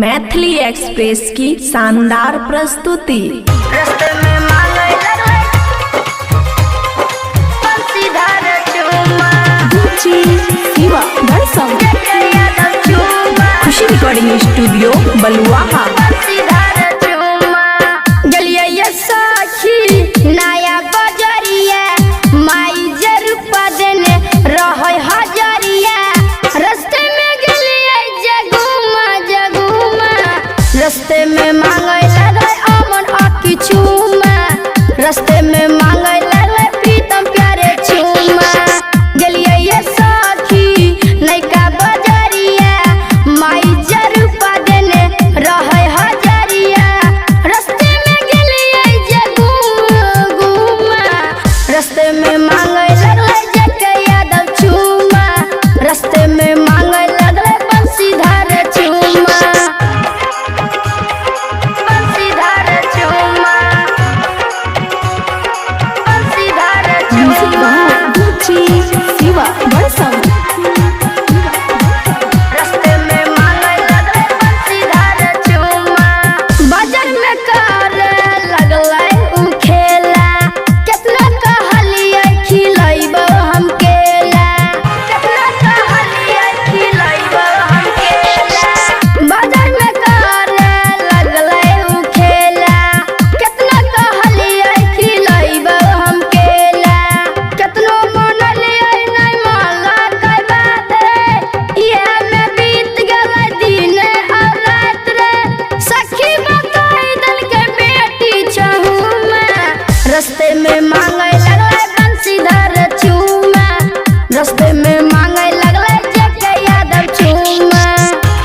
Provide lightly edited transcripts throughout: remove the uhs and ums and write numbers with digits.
Maithili express की शानदार प्रस्तुति। रास्ते में मांगे लगले बंसीधार चूमा शिवा दर्शन यादव चूमा खुशी रिकॉर्डिंग स्टूडियो बलुआहा। बंसीधार चूमा गलिया ये साखी नया बजरिया माई जरूपा देने रहै हजरिया। रास्ते में गलिया जगुमा जगुमा रास्ते में मांगे लगले अमन आकी चूमा। रास्ते में मांगे लगले प्रीतम प्यारे चूमा गलिया ये साखी नैका बजरिया माई जरूपा देने रहै हजरिया। रास्ते में गलिया जगुमा रास्ते में मांगे लगले जके यादव चूमा। रास्ते में मांगे लगले बंसीधार चूमा बंसीधार चूमा बंसीधार चूमा शिवा दर्शन रास्ते में मांगे लगले बंसीधार चूमा। बाजार में करे लगले उ खेला कितना कहलिए खिलैबो हम केला कितना कहलिए खिलैबो हम केला। बाजार में करे लगले उ खेला कितना कहलिए खिलैबो हम केला। कितनो मनलिए नहीं माला के बात रे इहे में बीत गेलै दिन और रात रे। सखी बताई दल के बेटी छहुमा रास्ते में मांगे लगले बंसीधार चूमा। रास्ते में मांगे लगले जके यादव चूमा।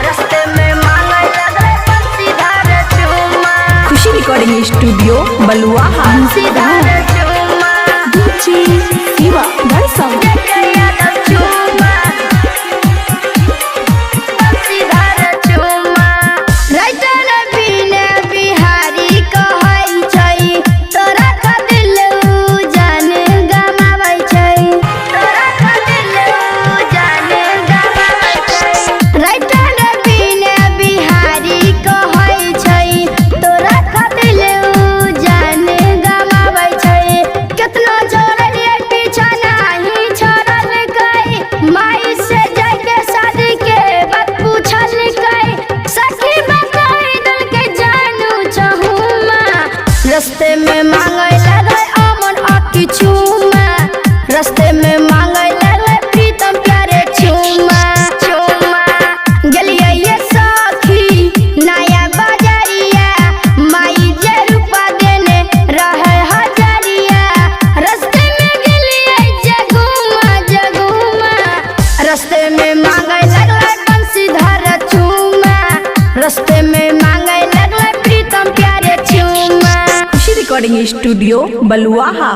रास्ते में मांगे लगले बंसीधार चूमा खुशी रिकॉर्डिंग स्टूडियो बलुआहा। बंसीधार चूमा शिवा दर्शन जके यादव चूमा बंसीधार चूमा। राइटर बिने बिहारी कहै छै तोरा का दिल जान गमाबै छै तोरा का दिल जान गमाबै छै। राइटर बिने बिहारी कहै छै तोरा का दिल जान गमाबै छै। कितना जोड़लिए पीछा नहीं छोड़ल कई माई से जाके शादी के बात पूछल कई। सखी बताई दल के जानू चहुमा रास्ते में मांगे लगले अमन आकी चूमा। रास्ते में मांगे लगले प्रीतम प्यारे चूमा चूमा गलिया ये साखी नया बजरिया माई जरूपा देने रहै हजरिया। रास्ते में गलिया जगुमा जगुमा रास्ते में मांगे लगले बंसीधार चूमा। रास्ते में मांगे लगले प्रीतम प्यारे चूमा खुशी रिकॉर्डिंग स्टूडियो बलुआहा।